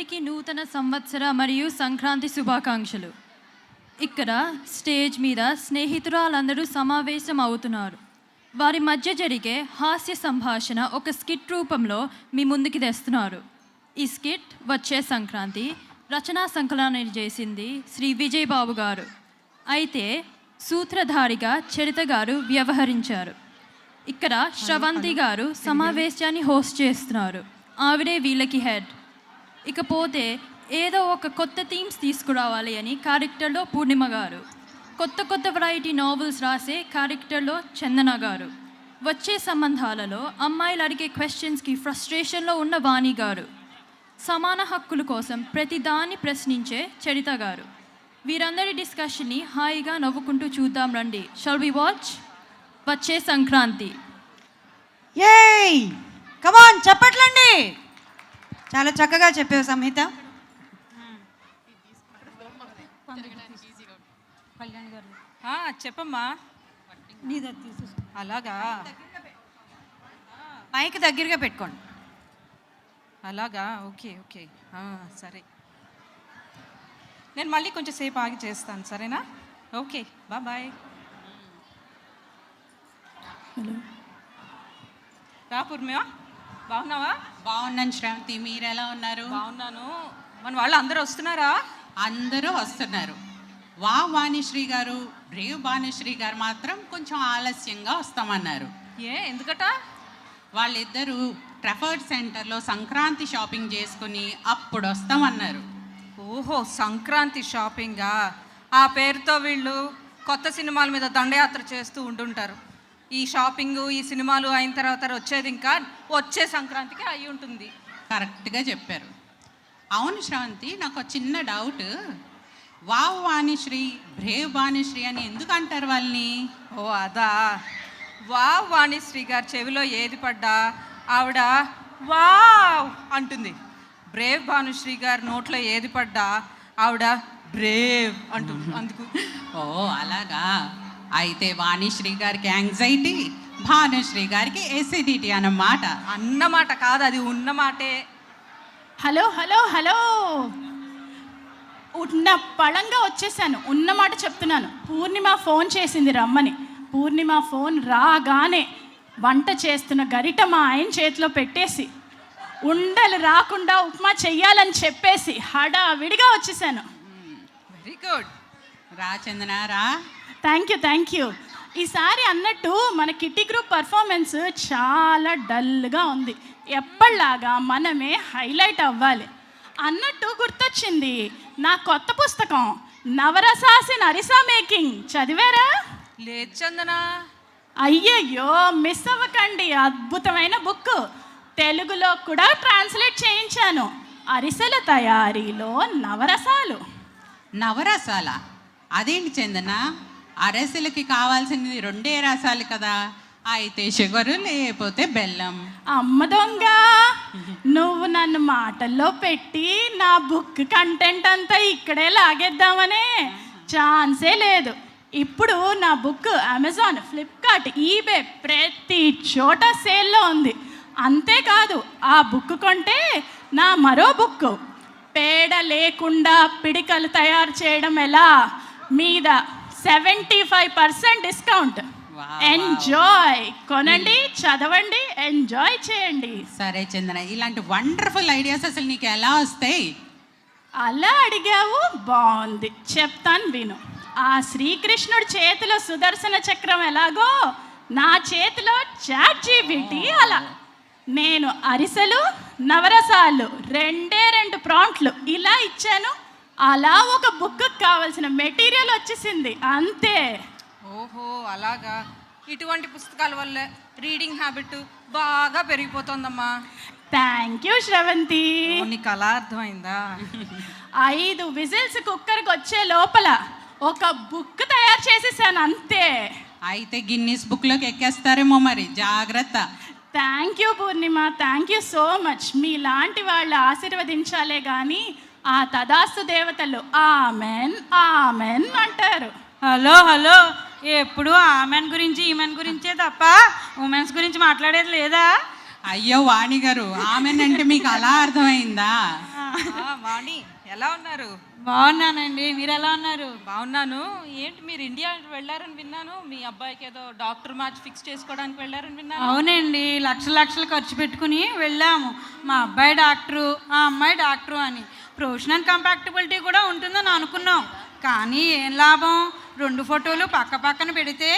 అందరికీ నూతన సంవత్సర మరియు సంక్రాంతి శుభాకాంక్షలు. ఇక్కడ స్టేజ్ మీద స్నేహితురాలందరూ సమావేశం అవుతున్నారు. వారి మధ్య జరిగే హాస్య సంభాషణ ఒక స్కిట్ రూపంలో మీ ముందుకి తెస్తున్నారు. ఈ స్కిట్ వచ్చే సంక్రాంతి రచనా సంకలనం చేసింది శ్రీ విజయ్ బాబు గారు. అయితే సూత్రధారిగా చరిత గారు వ్యవహరించారు. ఇక్కడ శ్రవంతి గారు సమావేశాన్ని హోస్ట్ చేస్తున్నారు. ఆవిడే వీళ్ళకి హెడ్. ఇకపోతే ఏదో ఒక కొత్త థీమ్స్ తీసుకురావాలి అని క్యారెక్టర్లో పూర్ణిమ గారు, కొత్త వెరైటీ నావెల్స్ రాసే క్యారెక్టర్లో చందన గారు, వచ్చే సంబంధాలలో అమ్మాయిలు అడిగే క్వశ్చన్స్కి ఫ్రస్ట్రేషన్లో ఉన్న వాణి గారు, సమాన హక్కుల కోసం ప్రతిదాన్ని ప్రశ్నించే చరిత గారు. వీరందరి డిస్కషన్ని హాయిగా నవ్వుకుంటూ చూద్దాం రండి. షల్ వి వాచ్ వచ్చే సంక్రాంతి. ఏయ్ కమాన్ చెప్పట్లండి. చాలా చక్కగా చెప్పావు సంహిత. చెప్పమ్మా. అలాగా మైక్ దగ్గరగా పెట్టుకోండి. అలాగా ఓకే ఓకే సరే, నేను మళ్ళీ కొంచెం సేపు ఆగి చేస్తాను, సరేనా? Okay bye. హలో రా పూర్ణిమ, బాగున్నావా? బాగున్నాను శ్రవంతి, మీరు ఎలా ఉన్నారు? బాగున్నాను. మన వాళ్ళు అందరూ వస్తున్నారా? అందరూ వస్తున్నారు. వాణిశ్రీ గారు, బ్రేవ్ భానుశ్రీ గారు మాత్రం కొంచెం ఆలస్యంగా వస్తామన్నారు. ఎందుకట? వాళ్ళిద్దరూ ట్రఫర్డ్ సెంటర్లో సంక్రాంతి షాపింగ్ చేసుకుని అప్పుడు వస్తామన్నారు. ఓహో, సంక్రాంతి షాపింగా? ఆ పేరుతో వీళ్ళు కొత్త సినిమాల మీద దండయాత్ర చేస్తూ ఉంటుంటారు. ఈ షాపింగు, ఈ సినిమాలు అయిన తర్వాత వచ్చేది ఇంకా వచ్చే సంక్రాంతికి అయి ఉంటుంది. కరెక్ట్గా చెప్పారు. అవును శ్రవంతి, నాకు ఒక చిన్న డౌట్. వాణిశ్రీ, బ్రేవ్ భానుశ్రీ అని ఎందుకు అంటారు వాళ్ళని? ఓ అదా, వాణిశ్రీ గారు చెవిలో ఏది పడ్డా ఆవిడ వావ్ అంటుంది. బ్రేవ్ భానుశ్రీ గారు నోట్లో ఏది పడ్డా ఆవిడ బ్రేవ్ అంటుంది. అందుకు. ఓ అలాగా. అయితే వాణిశ్రీ గారికి యాంగ్జైటీ, భానుశ్రీ గారికి ఎసిడిటీ అన్నమాట కాదు, అది ఉన్నమాటే. హలో హలో హలో, ఉన్న పళంగా వచ్చేసాను, ఉన్నమాట చెప్తున్నాను. పూర్ణిమ ఫోన్ చేసింది రమ్మని. పూర్ణిమ ఫోన్ రాగానే వంట చేస్తున్న గరిట మా ఆయన చేతిలో పెట్టేసి ఉండలు రాకుండా ఉప్మా చెయ్యాలని చెప్పేసి హడావిడిగా వచ్చేసాను. Very good. రా చందన రా. Thank you. ఈసారి అన్నట్టు మన కిట్టి గ్రూప్ పర్ఫార్మెన్స్ చాలా డల్గా ఉంది. ఎప్పటిలాగా మనమే హైలైట్ అవ్వాలి అన్నట్టు గుర్తొచ్చింది నా కొత్త పుస్తకం నవరసాసి నరిసా మేకింగ్. చదివారా? లేదు చందన. అయ్యయ్యో, మిస్ అవ్వకండి. అద్భుతమైన బుక్. తెలుగులో కూడా ట్రాన్స్లేట్ చేయించాను. అరిసెల తయారీలో నవరసాలు. నవరసాల? అదేంటి చందన? అరసెలకి కావాల్సినది 2 రసాలు కదా. అయితే షుగరు లేకపోతే బెల్లం. అమ్మ దొంగ, నువ్వు నన్ను మాటల్లో పెట్టి నా బుక్ కంటెంట్ అంతా ఇక్కడే లాగేద్దామనే ఛాన్సే లేదు. ఇప్పుడు నా బుక్ అమెజాన్, ఫ్లిప్కార్ట్, ఈబే ప్రతి చోట సేల్లో ఉంది. అంతేకాదు, ఆ బుక్ కొంటే నా మరో బుక్ పేడ లేకుండా పిడికలు తయారు చేయడం ఎలా మీద 75% డిస్కౌంట్. ఎంజాయ్. కొనండి, చదవండి, ఎంజాయ్ చేయండి. సరే చందన, ఇలాంటి వండర్ఫుల్ ఐడియాస్ అసలు నీకు ఎలా వస్తాయి? అలా అడిగావు, బాగుంది, చెప్తాను విను. ఆ శ్రీకృష్ణుడి చేతిలో సుదర్శన చక్రం ఎలాగో నా చేతిలో ChatGPT అలా. నేను అరిసెలు, నవరసాలు 2 ప్రాంప్ట్లు ఇలా ఇచ్చాను. అలా ఒక బుక్ కావాల్సిన మెటీరియల్ వచ్చేసింది, అంతే. ఓహో అలాగా. ఇటువంటి పుస్తకాల వల్ల రీడింగ్ హ్యాబిట్ బాగా పెరిగిపోతుందమ్మా. Thank you Sravanthi. నీకు అలా అర్థమైందా? 5 విజిల్స్ కుక్కర్కి వచ్చే లోపల ఒక బుక్ తయారు చేసేసాను, అంతే. అయితే గిన్నిస్ బుక్లోకి ఎక్కేస్తారేమో మరి, జాగ్రత్త. Thank you Purnima, thank you so much. మీలాంటి వాళ్ళు ఆశీర్వదించాలే కానీ ఆ తదాస్తు దేవతలు ఆమెన్ ఆమెన్ అంటారు. హలో, ఎప్పుడు ఆమెన్ గురించి ఈమెన్ గురించే తప్ప ఉమెన్స్ గురించి మాట్లాడేది లేదా? అయ్యో వాణి గారు, ఆమెనంటే మీకు అలా అర్థమైందా? వాణి ఎలా ఉన్నారు? బాగున్నానండి, మీరు ఎలా ఉన్నారు? బాగున్నాను. ఏంటి మీరు ఇండియా వెళ్ళారని విన్నాను. మీ అబ్బాయికి ఏదో డాక్టర్ మ్యాచ్ ఫిక్స్ చేసుకోవడానికి వెళ్ళారని విన్నాను. అవునండి, లక్షలు ఖర్చు పెట్టుకుని వెళ్ళాము. మా అబ్బాయి డాక్టరు, ఆ అమ్మాయి డాక్టరు అని ప్రొఫెషనల్ కంపాక్టబిలిటీ కూడా ఉంటుందని అనుకున్నాం. కానీ ఏం లాభం, 2 ఫోటోలు పక్క పక్కన పెడితే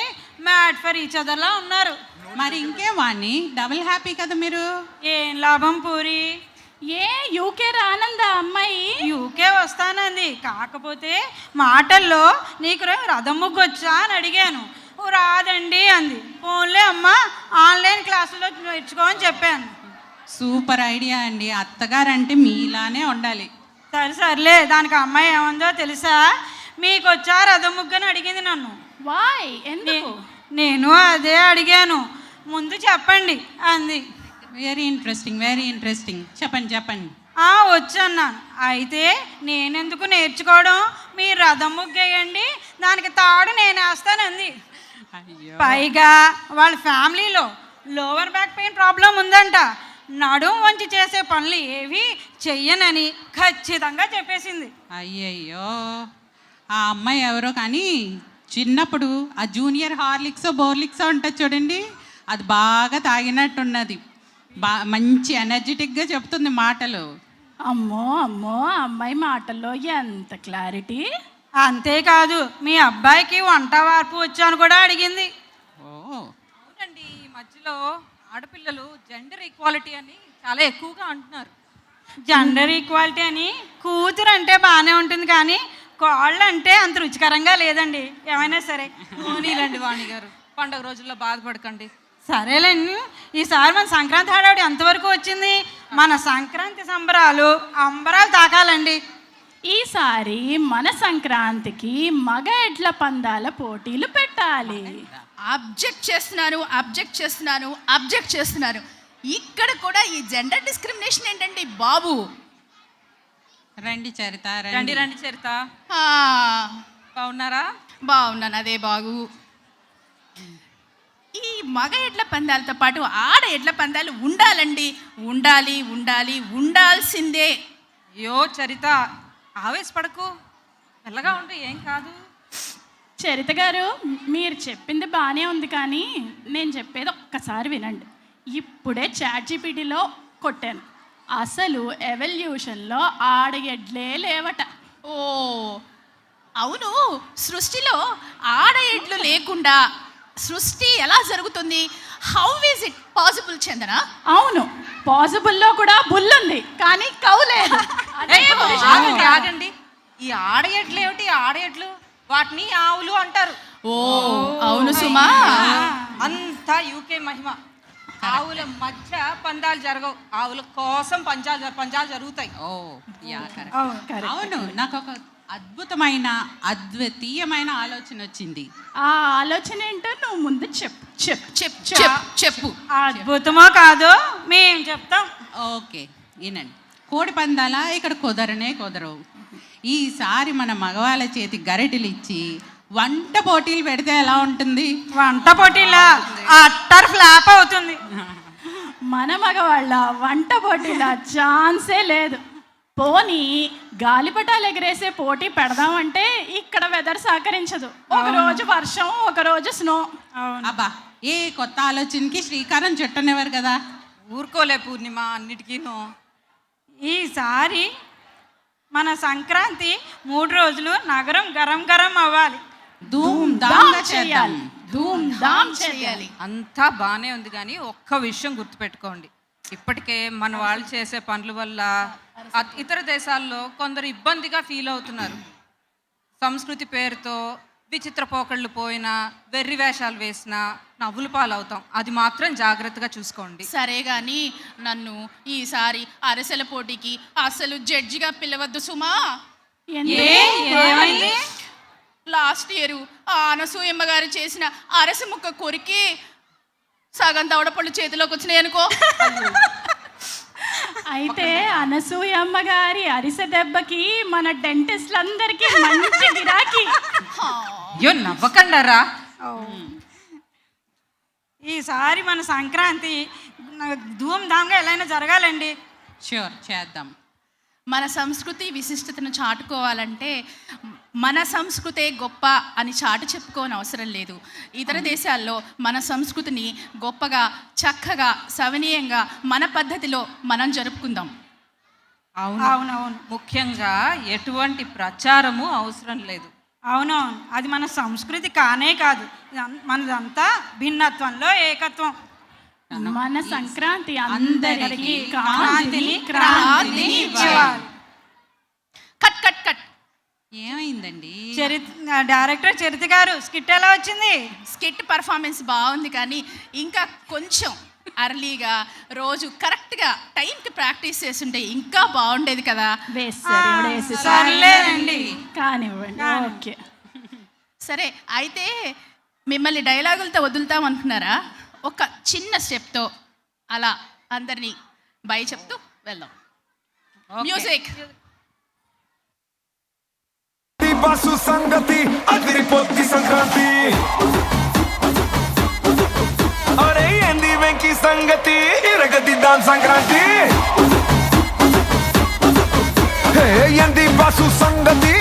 మ్యాడ్ ఫర్ ఈచ్ అదర్లా ఉన్నారు. మరి ఇంకేం వాణ్ణి, డబుల్ హ్యాపీ కదా మీరు. ఏం లాభం పూరి? ఏ యూకే రానందా అమ్మాయి? యూకే వస్తానంది, కాకపోతే మాటల్లో నీకు రథం ముగ్గు వచ్చా అని అడిగాను. "ఓ, రాదండి" అంది. "ఫోన్లే అమ్మా, ఆన్లైన్ క్లాసులో నేర్చుకో" అని చెప్పాను. సూపర్ ఐడియా అండి. అత్తగారంటే మీలానే ఉండాలి. సర్లే, దానికి ఆ అమ్మాయి ఏమందో తెలుసా? "మీకు వచ్చా రథం ముగ్గు" అని అడిగింది నన్ను. వాయ్, ఎందుకు? నేను అదే అడిగాను. "ముందు చెప్పండి" అంది. Very interesting. చెప్పండి. వచ్చన్నాను. "అయితే నేనెందుకు నేర్చుకోవడం, మీరు రథం ముగ్గేయండి, దానికి తాడు నేను వేస్తానంది." అయ్యో, పైగా వాళ్ళ ఫ్యామిలీలో లోవర్ బ్యాక్ పెయిన్ ప్రాబ్లం ఉందంట. నడుం వంచి చేసే పనులు ఏవి చెయ్యనని ఖచ్చితంగా చెప్పేసింది. అయ్యయ్యో, ఆ అమ్మాయి ఎవరో కానీ చిన్నప్పుడు ఆ జూనియర్ హార్లిక్స్ బోర్లిక్స్ ఉంటుంది చూడండి, అది బాగా తాగినట్టున్నది. మంచి ఎనర్జెటిక్గా చెప్తుంది మాటలు. అమ్మో అమ్మాయి మాటల్లో ఎంత క్లారిటీ! అంతేకాదు, మీ అబ్బాయికి వంట వార్పు వచ్చాను కూడా అడిగింది. ఓ, అవునండి, ఈ మధ్యలో ఆడపిల్లలు జెండర్ ఈక్వాలిటీ అని చాలా ఎక్కువగా అంటున్నారు. జెండర్ ఈక్వాలిటీ అని కూతురు అంటే బాగానే ఉంటుంది, కానీ కోళ్ళు అంటే అంత రుచికరంగా లేదండి. ఏమైనా సరే పోనీలండి వాణి గారు, పండగ రోజుల్లో బాధపడకండి. సరేలేండి, ఈసారి మన సంక్రాంతి హడావిడి ఎంతవరకు వచ్చింది? మన సంక్రాంతి సంబరాలు అంబరాలు తాకాలండి. ఈసారి మన సంక్రాంతికి మగ ఎడ్ల పందాల పోటీలు పెట్టాలి. అబ్జెక్ట్ చేస్తున్నాను. ఇక్కడ కూడా ఈ జెండర్ డిస్క్రిమినేషన్ ఏంటండి బాబు? రండి చరిత, రండి చరిత. ఆ, బాగున్నారా? బాగున్నాను, అదే బాగు. ఈ మగ ఎడ్ల పందాలతో పాటు ఆడ ఎడ్ల పందాలు ఉండాలండి, ఉండాల్సిందే. అయ్యో చరిత, ఆవేశపడకు, మెల్లగా ఉంటే ఏం కాదు. చరిత గారు, మీరు చెప్పింది బాగానే ఉంది, కానీ నేను చెప్పేది ఒక్కసారి వినండి. ఇప్పుడే ChatGPTలో కొట్టాను, అసలు ఎవల్యూషన్లో ఆడ ఎడ్లే లేవట. ఓ అవును, సృష్టిలో ఆడ ఎడ్లు లేకుండా సృష్టి ఎలా జరుగుతుంది? హౌ ఈజ్ ఇట్ పాసిబుల్ చందన? అవును, పాసిబుల్లో కూడా బుల్లుంది, కానీ కౌలేదు. ఆగండి, ఈ ఆడయడ్లు ఏమిటి? ఆడయడ్లు, వాటిని ఆవులు అంటారు. ఓ అవును సుమా, అంతా యూకే మహిమ. ఆవుల మధ్య పందాలు జరగవు, ఆవుల కోసం పంజాలు జరుగుతాయి. ఓ యా, కరెక్ట్. correct. అవును, నాకు ఒక అద్భుతమైన ఆలోచన వచ్చింది. ఆ ఆలోచన ఏంటో నువ్వు ముందు చెప్పు. అద్భుతమో కాదో మేం చెప్తాం. ఓకే, వినండి. కోడి పందాల ఇక్కడ కుదరవు. ఈసారి మన మగవాళ్ళ చేతి గరిటెలు ఇచ్చి వంట పోటీలు పెడితే ఎలా ఉంటుంది? వంట పోటీలా అట్టర్ ఫ్లాప్ అవుతుంది. మన మగవాళ్ళ వంట పోటీల ఛాన్సే లేదు. పోనీ గాలిపటాలు ఎగరేసే పోటీ పెడదామంటే ఇక్కడ వెదర్ సహకరించదు. ఒక రోజు వర్షం, ఒక రోజు స్నో. అబ్బా, ఏ కొత్త ఆలోచనకి శ్రీకారం చుట్టనివ్వరు కదా. ఊరుకోలే పూర్ణిమ, అన్నిటికీను. ఈసారి మన సంక్రాంతి 3 రోజులు నగరం గరం అవ్వాలి. ధూమ్ ధామ్ చేయాలి. అంతా బాగానే ఉంది, కానీ ఒక్క విషయం గుర్తుపెట్టుకోండి. ఇప్పటికే మన వాళ్ళు చేసే పనుల వల్ల ఇతర దేశాల్లో కొందరు ఇబ్బందిగా ఫీల్ అవుతున్నారు. సంస్కృతి పేరుతో విచిత్ర పోకళ్ళు పోయినా, వెర్రి వేషాలు వేసినా నవ్వులు పాలవుతాం. అది మాత్రం జాగ్రత్తగా చూసుకోండి. సరే గాని నన్ను ఈసారి అరసెల పోటీకి అసలు జడ్జిగా పిలవద్దు సుమా. ఏమైంది? లాస్ట్ ఇయర్ ఆ అనసూయమ్మ గారు చేసిన అరసె ముక్క కొరికి సగం దవడపళ్ళు చేతిలోకి వచ్చినాయి అనుకో. అయితే అనసూయమ్మ గారి అరిసె దెబ్బకి మన డెంటిస్ట్లందరికీ మంచి గిరాకీ. అయ్యో నవ్వకండారా. ఈసారి మన సంక్రాంతి ధూమ్ ధామ్గా ఎలా జరగాలండి. ష్యూర్, చేద్దాం. మన సంస్కృతి విశిష్టతను చాటుకోవాలంటే మన సంస్కృతే గొప్ప అని చాటు చెప్పుకోని అవసరం లేదు. ఇతర దేశాల్లో మన సంస్కృతిని గొప్పగా, చక్కగా, సవనీయంగా మన పద్ధతిలో మనం జరుపుకుందాం. అవునవును. ముఖ్యంగా ఎటువంటి ప్రచారము అవసరం లేదు. అవునవును, అది మన సంస్కృతి కానే కాదు. మనదంతా భిన్నత్వంలో ఏకత్వం. మన సంక్రాంతి అందరికీ క్రాంతిని ఇవ్వాలి. Cut cut cut. ఏమైందండి? డైరెక్టర్ చరిత గారు స్కిట్ ఎలా వచ్చింది? స్కిట్ పర్ఫార్మెన్స్ బాగుంది, కానీ ఇంకా కొంచెం అర్లీగా రోజు కరెక్ట్గా టైంకి ప్రాక్టీస్ చేస్తుంటే ఇంకా బాగుండేది కదా. సర్లేదండి, కానివ్వండి. ఓకే, సరే అయితే మిమ్మల్ని డైలాగులతో వదులుతాం అనుకున్నారా? ఒక చిన్న స్టెప్తో అలా అందరినీ బై చెప్తూ వెళ్దాం. మ్యూజిక్. బాసు సంగతి అదిరిపోద్ది సంక్రాంతి, అరే ఏంది వెంకీ సంగతి ఇరగదిద్దాం సంక్రాంతి, హే ఏంది బాసు సంగతి